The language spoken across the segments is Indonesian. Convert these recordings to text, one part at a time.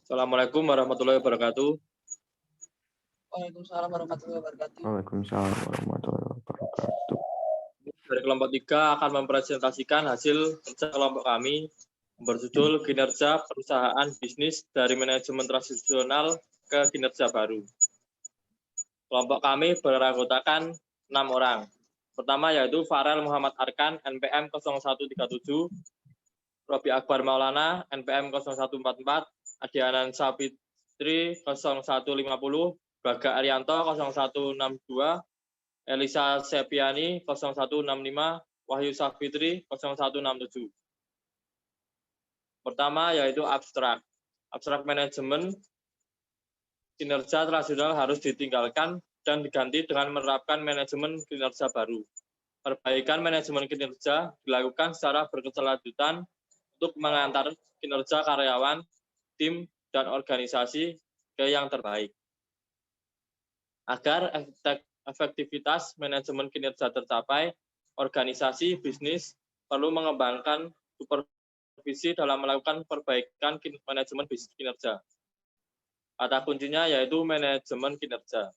Assalamualaikum warahmatullahi wabarakatuh. Waalaikumsalam warahmatullahi wabarakatuh. Waalaikumsalam warahmatullahi wabarakatuh. Dari kelompok 3 akan mempresentasikan hasil kerja kelompok kami berjudul kinerja perusahaan bisnis dari manajemen tradisional ke kinerja baru. Kelompok kami beranggotakan 6 orang. Pertama yaitu Farel Muhammad Arkan, NPM 0137, Robi Akbar Maulana, NPM 0144, Adianan Sapitri 0150, Baga Arianto 0162, Elisa Sepiani 0165, Wahyu Safitri 0167. Pertama yaitu abstrak. Abstrak manajemen kinerja tradisional harus ditinggalkan dan diganti dengan menerapkan manajemen kinerja baru. Perbaikan manajemen kinerja dilakukan secara berkelanjutan untuk mengantar kinerja karyawan, tim, dan organisasi ke yang terbaik. Agar efektivitas manajemen kinerja tercapai, organisasi bisnis perlu mengembangkan supervisi dalam melakukan perbaikan manajemen bisnis kinerja. Kata kuncinya yaitu manajemen kinerja.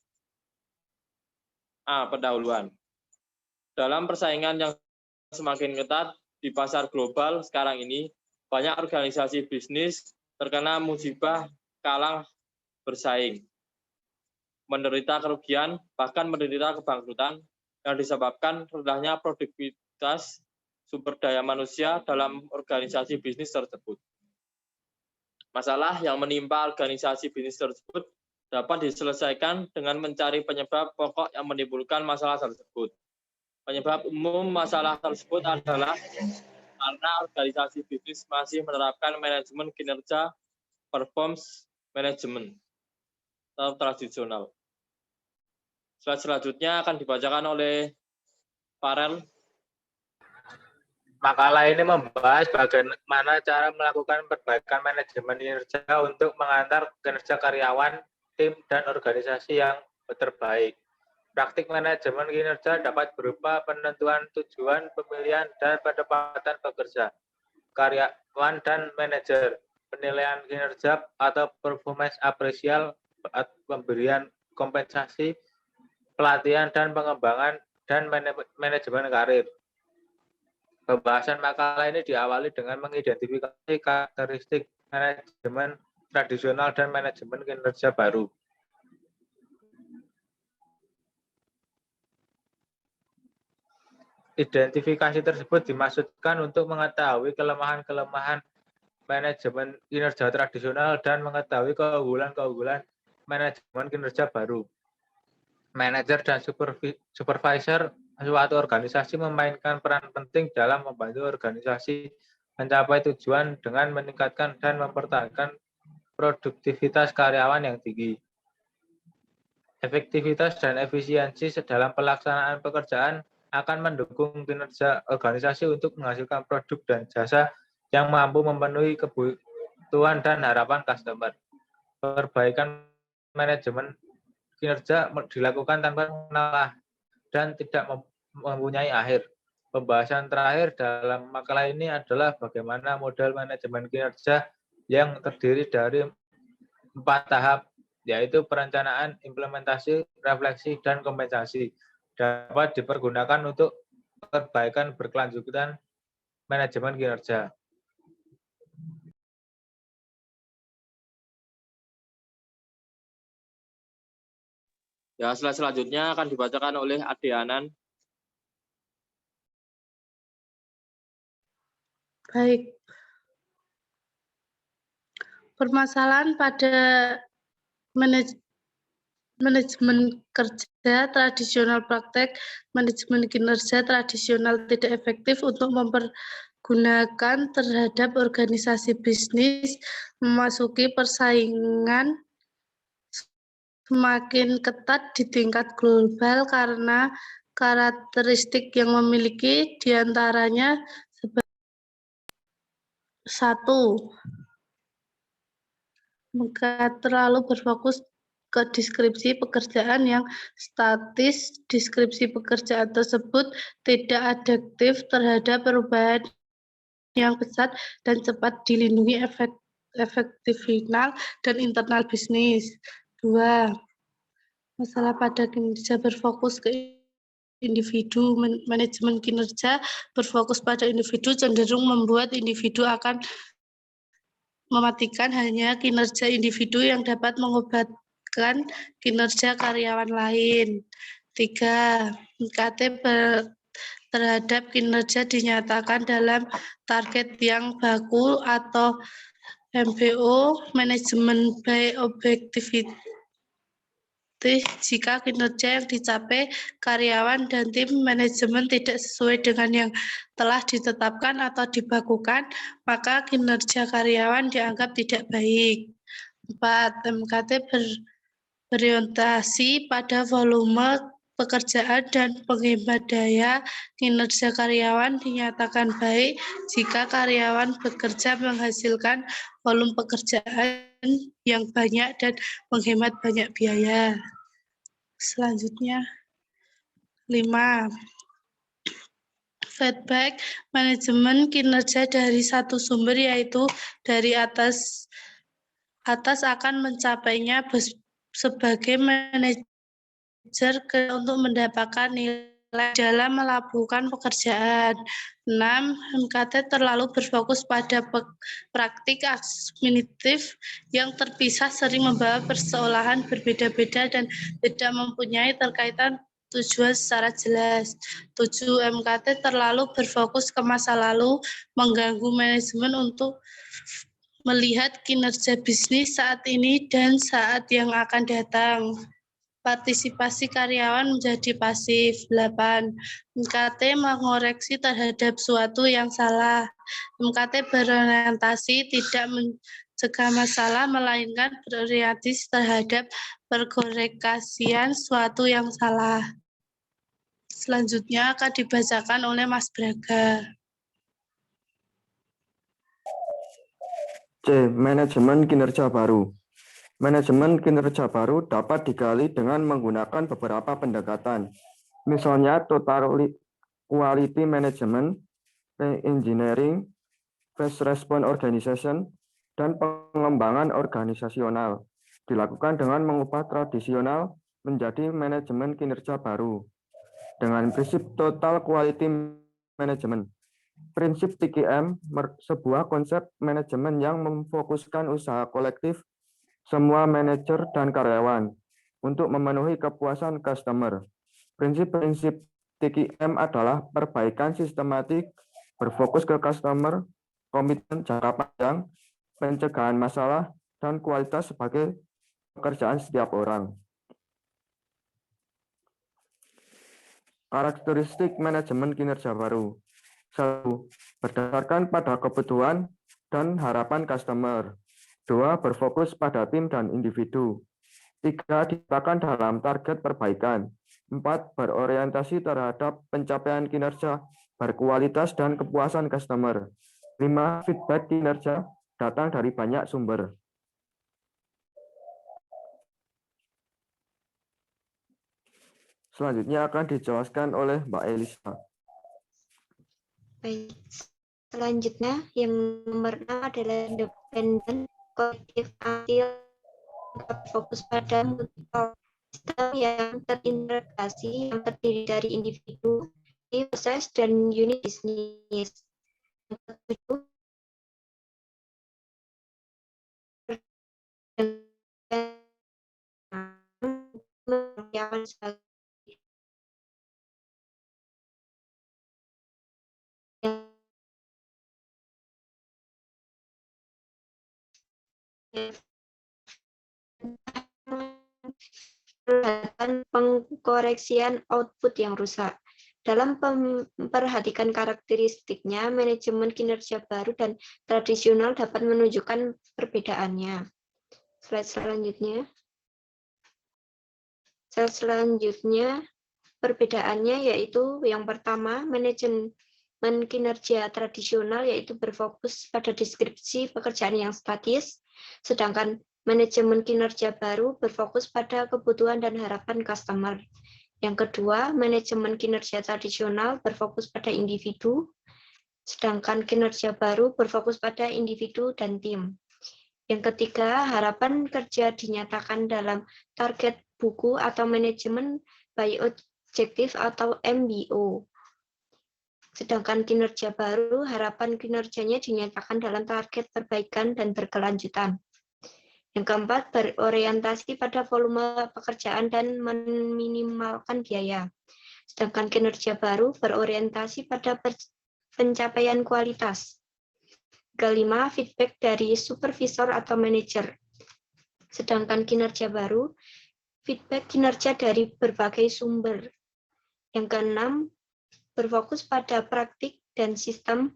A. Pendahuluan. Dalam persaingan yang semakin ketat di pasar global sekarang ini, banyak organisasi bisnis terkena musibah kalah bersaing, menderita kerugian, bahkan menderita kebangkrutan yang disebabkan rendahnya produktivitas sumber daya manusia dalam organisasi bisnis tersebut. Masalah yang menimpa organisasi bisnis tersebut dapat diselesaikan dengan mencari penyebab pokok yang menimbulkan masalah tersebut. Penyebab umum masalah tersebut adalah karena organisasi bisnis masih menerapkan manajemen kinerja performance management atau tradisional. Slide selanjutnya akan dibacakan oleh Farel. Makalah ini membahas bagaimana cara melakukan perbaikan manajemen kinerja untuk mengantar kinerja karyawan, tim, dan organisasi yang terbaik. Praktik manajemen kinerja dapat berupa penentuan tujuan, pemilihan, dan penempatan pekerja, karyawan, dan manajer, penilaian kinerja atau performance apresial, pemberian kompensasi, pelatihan dan pengembangan, dan manajemen karir. Pembahasan makalah ini diawali dengan mengidentifikasi karakteristik manajemen tradisional dan manajemen kinerja baru. Identifikasi tersebut dimaksudkan untuk mengetahui kelemahan-kelemahan manajemen kinerja tradisional dan mengetahui keunggulan-keunggulan manajemen kinerja baru. Manajer dan supervisor suatu organisasi memainkan peran penting dalam membantu organisasi mencapai tujuan dengan meningkatkan dan mempertahankan produktivitas karyawan yang tinggi. Efektivitas dan efisiensi dalam pelaksanaan pekerjaan akan mendukung kinerja organisasi untuk menghasilkan produk dan jasa yang mampu memenuhi kebutuhan dan harapan customer. Perbaikan manajemen kinerja dilakukan tanpa mengalah dan tidak mempunyai akhir. Pembahasan terakhir dalam makalah ini adalah bagaimana model manajemen kinerja yang terdiri dari 4 tahap, yaitu perencanaan, implementasi, refleksi, dan kompensasi, dapat dipergunakan untuk perbaikan berkelanjutan manajemen kinerja. Ya, slide selanjutnya akan dibacakan oleh Adianan. Baik. Permasalahan pada manajemen kerja tradisional, praktek manajemen kinerja tradisional tidak efektif untuk mempergunakan terhadap organisasi bisnis memasuki persaingan semakin ketat di tingkat global karena karakteristik yang memiliki diantaranya sebagai 1. Maka terlalu berfokus ke deskripsi pekerjaan yang statis. Deskripsi pekerjaan tersebut tidak adaptif terhadap perubahan yang pesat dan cepat, dilindungi efektif final dan internal bisnis. 2. Masalah pada kinerja berfokus ke individu. Manajemen kinerja berfokus pada individu cenderung membuat individu akan mematikan hanya kinerja individu yang dapat mengobatkan kinerja karyawan lain. 3. MKT terhadap kinerja dinyatakan dalam target yang baku atau MBO, manajemen by objectivity. Jika kinerja yang dicapai karyawan dan tim manajemen tidak sesuai dengan yang telah ditetapkan atau dibakukan, maka kinerja karyawan dianggap tidak baik. 4. MKT berorientasi pada volume pekerjaan dan penghemat daya. Kinerja karyawan dinyatakan baik jika karyawan bekerja menghasilkan volume pekerjaan yang banyak dan menghemat banyak biaya. Selanjutnya, 5. Feedback manajemen kinerja dari satu sumber, yaitu dari atas akan mencapainya sebagai manajer untuk mendapatkan nilai dalam melakukan pekerjaan. 6. MKT terlalu berfokus pada praktik administratif yang terpisah, sering membawa persoalan berbeda-beda dan tidak mempunyai terkaitan tujuan secara jelas. 7. MKT terlalu berfokus ke masa lalu, mengganggu manajemen untuk melihat kinerja bisnis saat ini dan saat yang akan datang. Partisipasi karyawan menjadi pasif. 8. MKT mengoreksi terhadap suatu yang salah. MKT berorientasi tidak mencegah masalah, melainkan berorientasi terhadap perkorekasian suatu yang salah. Selanjutnya akan dibacakan oleh Mas Braga. C. Manajemen kinerja baru. Manajemen kinerja baru dapat digali dengan menggunakan beberapa pendekatan. Misalnya total quality management, engineering, fast response organization, dan pengembangan organisasional. Dilakukan dengan mengubah tradisional menjadi manajemen kinerja baru. Dengan prinsip total quality management. Prinsip TQM, sebuah konsep manajemen yang memfokuskan usaha kolektif semua manajer dan karyawan untuk memenuhi kepuasan customer. Prinsip-prinsip TQM adalah perbaikan sistematik, berfokus ke customer, komitmen jangka panjang, pencegahan masalah, dan kualitas sebagai pekerjaan setiap orang. Karakteristik manajemen kinerja baru. 1. Berdasarkan pada kebutuhan dan harapan customer. 2. Berfokus pada tim dan individu. 3. Diletakkan dalam target perbaikan. 4. Berorientasi terhadap pencapaian kinerja berkualitas dan kepuasan customer. 5. Feedback kinerja datang dari banyak sumber. Selanjutnya akan dijelaskan oleh Mbak Elisa. Baik. Selanjutnya yang nomor 6 adalah independen kolektif adil, fokus pada mutual sistem yang terintegrasi yang terdiri dari individu, proses, dan unit bisnis. Yang pengkoreksian output yang rusak. Dalam memperhatikan karakteristiknya, manajemen kinerja baru dan tradisional dapat menunjukkan perbedaannya. Slide selanjutnya. Slide selanjutnya, perbedaannya yaitu yang pertama, manajemen kinerja tradisional yaitu berfokus pada deskripsi pekerjaan yang statis, sedangkan Manajemen kinerja baru berfokus pada kebutuhan dan harapan customer. Yang kedua, manajemen kinerja tradisional berfokus pada individu, sedangkan kinerja baru berfokus pada individu dan tim. Yang ketiga, harapan kerja dinyatakan dalam target buku atau manajemen by objective atau MBO. Sedangkan kinerja baru, harapan kinerjanya dinyatakan dalam target perbaikan dan berkelanjutan. Yang keempat, berorientasi pada volume pekerjaan dan meminimalkan biaya. Sedangkan kinerja baru berorientasi pada pencapaian kualitas. Kelima, feedback dari supervisor atau manajer. Sedangkan kinerja baru, feedback kinerja dari berbagai sumber. Yang keenam, berfokus pada praktik dan sistem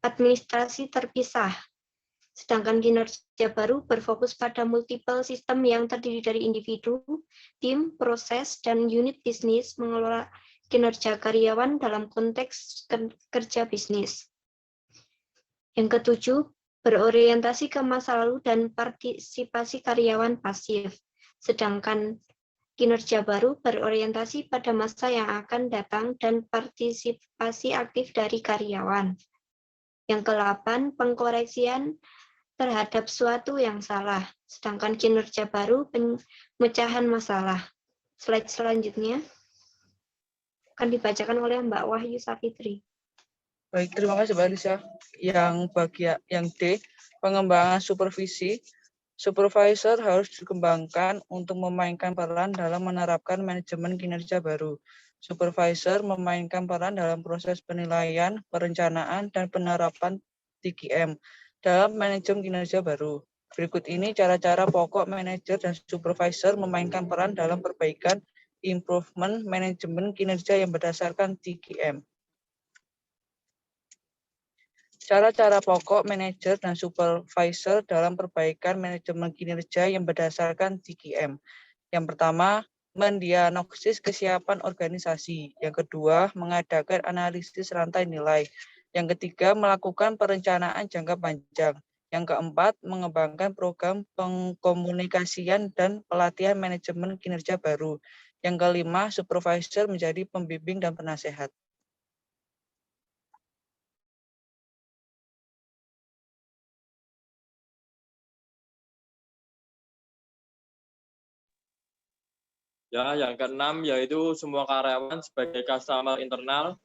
administrasi terpisah. Sedangkan kinerja baru berfokus pada multiple sistem yang terdiri dari individu, tim, proses, dan unit bisnis mengelola kinerja karyawan dalam konteks kerja bisnis. Yang ketujuh, berorientasi ke masa lalu dan partisipasi karyawan pasif. Sedangkan kinerja baru berorientasi pada masa yang akan datang dan partisipasi aktif dari karyawan. Yang ke-8, pengkoreksian terhadap suatu yang salah, sedangkan kinerja baru pemecahan masalah. Slide selanjutnya akan dibacakan oleh Mbak Wahyu Safitri. Baik, terima kasih Mbak Lisa. Yang D, pengembangan supervisi. Supervisor harus dikembangkan untuk memainkan peran dalam menerapkan manajemen kinerja baru. Supervisor memainkan peran dalam proses penilaian, perencanaan, dan penerapan TKM dalam manajemen kinerja baru. Berikut ini cara-cara pokok manajer dan supervisor memainkan peran dalam perbaikan improvement manajemen kinerja yang berdasarkan TKM. Cara-cara pokok manajer dan supervisor dalam perbaikan manajemen kinerja yang berdasarkan TKM. Yang pertama, mendiagnosis kesiapan organisasi. Yang kedua, mengadakan analisis rantai nilai. Yang ketiga, melakukan perencanaan jangka panjang. Yang keempat, mengembangkan program pengkomunikasian dan pelatihan manajemen kinerja baru. Yang kelima, supervisor menjadi pembimbing dan penasehat. Ya, yang keenam yaitu semua karyawan sebagai customer internal.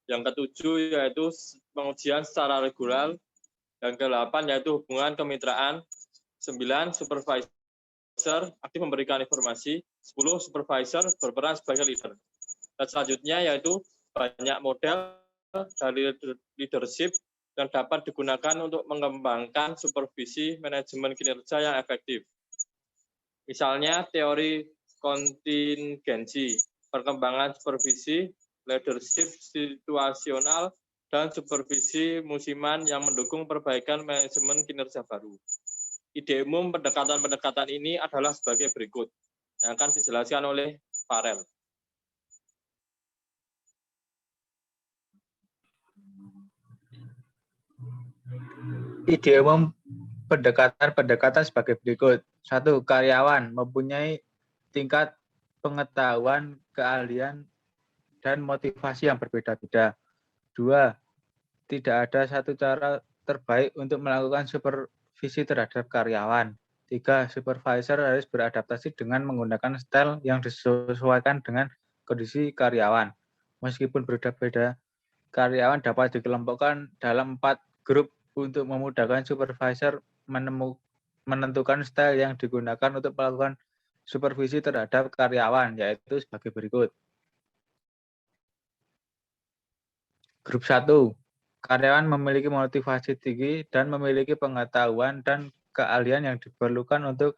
Yang ketujuh yaitu pengujian secara reguler. Yang ke-8 yaitu hubungan kemitraan. 9, supervisor aktif memberikan informasi. 10, supervisor berperan sebagai leader. Dan selanjutnya yaitu banyak model dari leadership yang dapat digunakan untuk mengembangkan supervisi manajemen kinerja yang efektif. Misalnya teori kontingensi, perkembangan supervisi, leadership situasional, dan supervisi musiman yang mendukung perbaikan manajemen kinerja baru. Ide umum pendekatan-pendekatan ini adalah sebagai berikut, yang akan dijelaskan oleh Farel. Ide umum pendekatan sebagai berikut. 1. Karyawan mempunyai tingkat pengetahuan, keahlian, dan motivasi yang berbeda-beda. 2. Tidak ada satu cara terbaik untuk melakukan supervisi terhadap karyawan. 3. Supervisor harus beradaptasi dengan menggunakan style yang disesuaikan dengan kondisi karyawan. Meskipun berbeda-beda, karyawan dapat dikelompokkan dalam 4 grup untuk memudahkan supervisor menentukan style yang digunakan untuk melakukan supervisi terhadap karyawan, yaitu sebagai berikut. Grup 1. Karyawan memiliki motivasi tinggi dan memiliki pengetahuan dan keahlian yang diperlukan untuk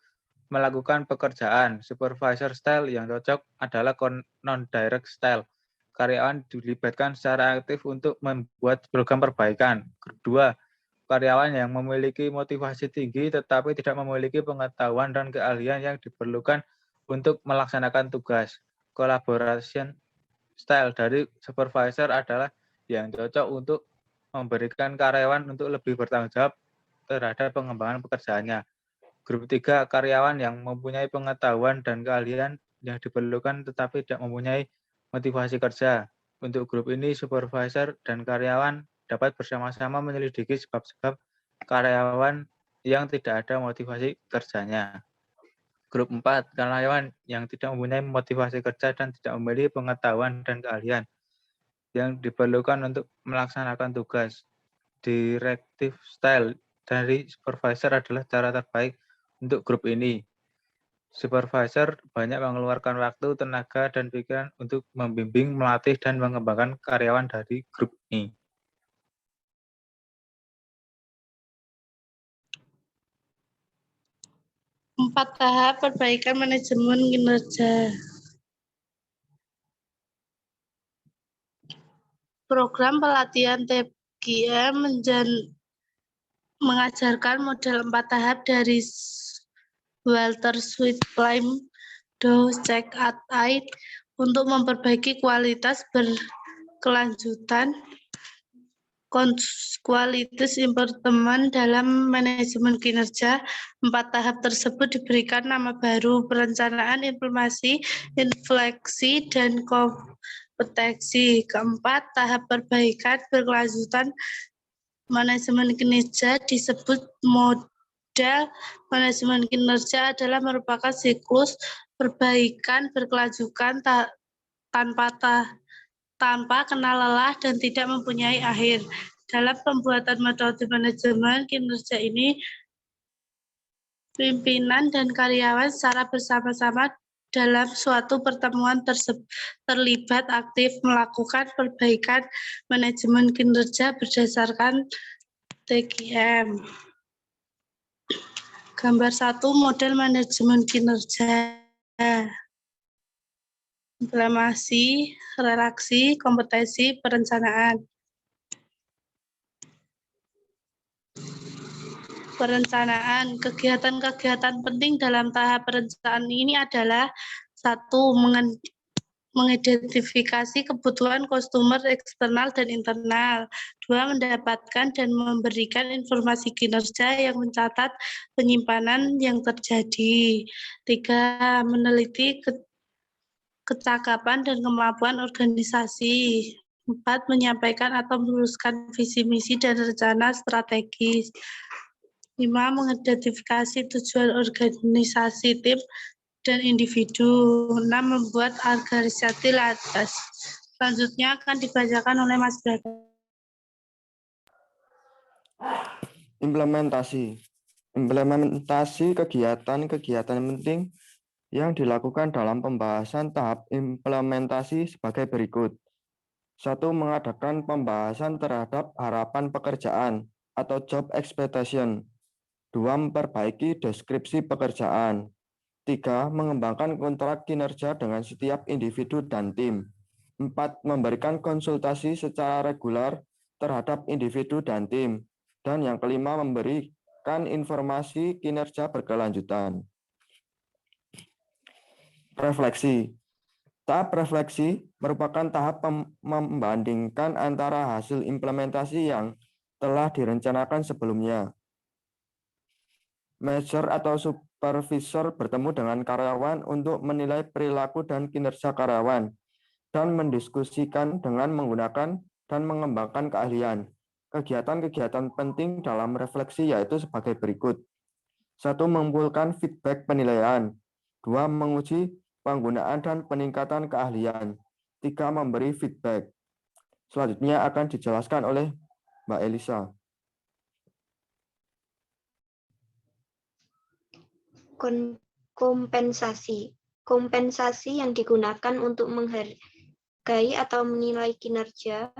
melakukan pekerjaan. Supervisor style yang cocok adalah non-direct style. Karyawan dilibatkan secara aktif untuk membuat program perbaikan. Kedua, karyawan yang memiliki motivasi tinggi tetapi tidak memiliki pengetahuan dan keahlian yang diperlukan untuk melaksanakan tugas. Collaboration style dari supervisor adalah yang cocok untuk memberikan karyawan untuk lebih bertanggung jawab terhadap pengembangan pekerjaannya. Grup 3, karyawan yang mempunyai pengetahuan dan keahlian yang diperlukan tetapi tidak mempunyai motivasi kerja. Untuk grup ini, supervisor dan karyawan dapat bersama-sama menyelidiki sebab-sebab karyawan yang tidak ada motivasi kerjanya. Grup 4, karyawan yang tidak mempunyai motivasi kerja dan tidak memiliki pengetahuan dan keahlian yang diperlukan untuk melaksanakan tugas. Directive style dari supervisor adalah cara terbaik untuk grup ini. Supervisor banyak mengeluarkan waktu, tenaga, dan pikiran untuk membimbing, melatih, dan mengembangkan karyawan dari grup ini. Empat tahap perbaikan manajemen kinerja. Program pelatihan TGM mengajarkan model 4 tahap dari Walter Schwittlheim, Do Check at Ait untuk memperbaiki kualitas berkelanjutan, kualitas improvement dalam manajemen kinerja. 4 tahap tersebut diberikan nama baru: perencanaan, implementasi, infleksi, dan kompetensi. Keempat, tahap perbaikan berkelanjutan manajemen kinerja disebut model manajemen kinerja adalah merupakan siklus perbaikan berkelanjutan tanpa kena lelah dan tidak mempunyai akhir. Dalam pembuatan metode manajemen kinerja ini, pimpinan dan karyawan secara bersama-sama dalam suatu pertemuan terlibat aktif melakukan perbaikan manajemen kinerja berdasarkan TGM. Gambar 1, model manajemen kinerja. Implementasi, reaksi, kompetensi, perencanaan. Perencanaan. Kegiatan-kegiatan penting dalam tahap perencanaan ini adalah: 1. Mengidentifikasi kebutuhan customer eksternal dan internal. 2. Mendapatkan dan memberikan informasi kinerja yang mencatat penyimpanan yang terjadi. 3. Meneliti kecakapan dan kemampuan organisasi. 4. Menyampaikan atau meluruskan visi misi dan rencana strategis. 5. Mengidentifikasi tujuan organisasi tim dan individu. 6. Membuat organisasi landas. Selanjutnya akan dibacakan oleh Mas Braga. Implementasi kegiatan-kegiatan penting yang dilakukan dalam pembahasan tahap implementasi sebagai berikut. 1. Mengadakan pembahasan terhadap harapan pekerjaan atau job expectation. 2. Memperbaiki deskripsi pekerjaan. 3. Mengembangkan kontrak kinerja dengan setiap individu dan tim. 4. Memberikan konsultasi secara reguler terhadap individu dan tim. Dan yang kelima, memberikan informasi kinerja berkelanjutan. Refleksi. Tahap refleksi merupakan tahap membandingkan antara hasil implementasi yang telah direncanakan sebelumnya. Manager atau supervisor bertemu dengan karyawan untuk menilai perilaku dan kinerja karyawan dan mendiskusikan dengan menggunakan dan mengembangkan keahlian. Kegiatan-kegiatan penting dalam refleksi yaitu sebagai berikut. 1. Mengumpulkan feedback penilaian. 2. Menguji penggunaan dan peningkatan keahlian. 3. Memberi feedback. Selanjutnya akan dijelaskan oleh Mbak Elisa. Kompensasi. Kompensasi yang digunakan untuk menghargai atau menilai kinerja.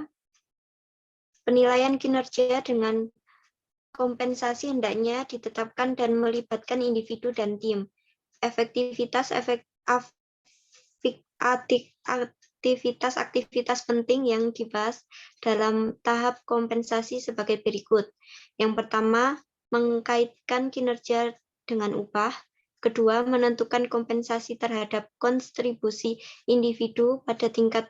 Penilaian kinerja dengan kompensasi hendaknya ditetapkan dan melibatkan individu dan tim. Aktivitas penting yang dibahas dalam tahap kompensasi sebagai berikut. Yang pertama, mengkaitkan kinerja dengan upah. Kedua, menentukan kompensasi terhadap kontribusi individu pada 3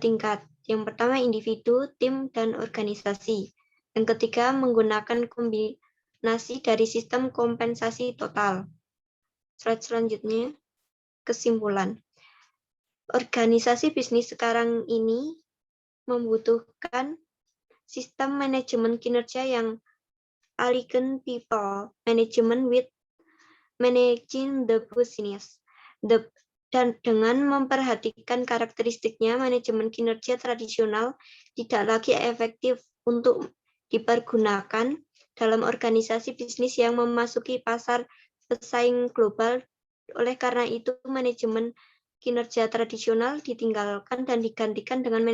tingkat. Yang pertama, individu, tim, dan organisasi. Yang ketiga, menggunakan implementasi dari sistem kompensasi total. Slide selanjutnya, kesimpulan. Organisasi bisnis sekarang ini membutuhkan sistem manajemen kinerja yang elegant people management with managing the business. Dan dengan memperhatikan karakteristiknya, manajemen kinerja tradisional tidak lagi efektif untuk dipergunakan dalam organisasi bisnis yang memasuki pasar pesaing global. Oleh karena itu, manajemen kinerja tradisional ditinggalkan dan digantikan dengan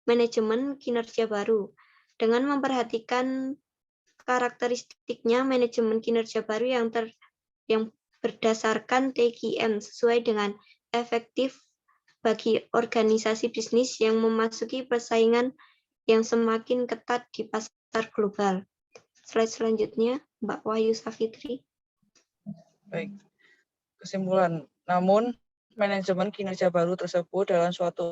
manajemen kinerja baru. Dengan memperhatikan karakteristiknya, manajemen kinerja baru yang berdasarkan TQM sesuai dengan efektif bagi organisasi bisnis yang memasuki persaingan yang semakin ketat di pasar global. Slide selanjutnya, Mbak Wahyu Safitri. Baik, kesimpulan. Namun, manajemen kinerja baru tersebut dalam suatu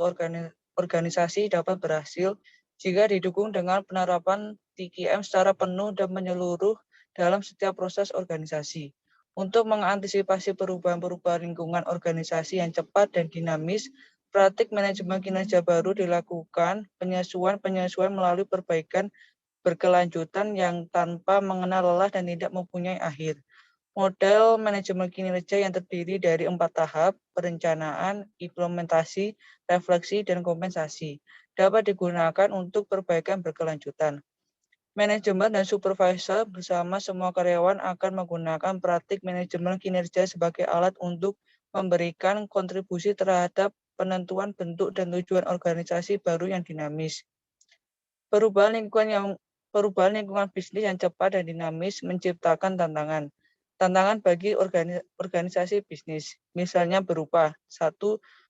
organisasi dapat berhasil jika didukung dengan penerapan TQM secara penuh dan menyeluruh dalam setiap proses organisasi. Untuk mengantisipasi perubahan-perubahan lingkungan organisasi yang cepat dan dinamis, praktik manajemen kinerja baru dilakukan penyesuaian melalui perbaikan berkelanjutan yang tanpa mengenal lelah dan tidak mempunyai akhir. Model manajemen kinerja yang terdiri dari 4 tahap, perencanaan, implementasi, refleksi, dan kompensasi, dapat digunakan untuk perbaikan berkelanjutan. Manajemen dan supervisor bersama semua karyawan akan menggunakan praktik manajemen kinerja sebagai alat untuk memberikan kontribusi terhadap penentuan bentuk dan tujuan organisasi baru yang dinamis. Perubahan lingkungan bisnis yang cepat dan dinamis menciptakan tantangan. Tantangan bagi organisasi bisnis, misalnya berupa 1.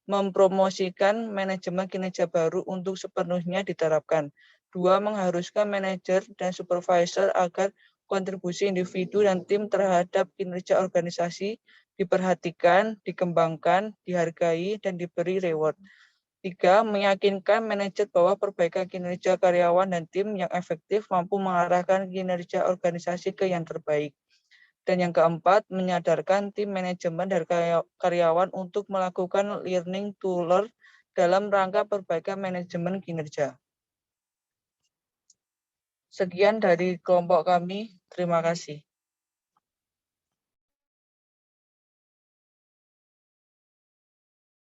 Mempromosikan manajemen kinerja baru untuk sepenuhnya diterapkan. 2. Mengharuskan manajer dan supervisor agar kontribusi individu dan tim terhadap kinerja organisasi diperhatikan, dikembangkan, dihargai, dan diberi reward. 3. Meyakinkan manajer bahwa perbaikan kinerja karyawan dan tim yang efektif mampu mengarahkan kinerja organisasi ke yang terbaik. Dan yang keempat, menyadarkan tim manajemen dan karyawan untuk melakukan learning to learn dalam rangka perbaikan manajemen kinerja. Sekian dari kelompok kami. Terima kasih.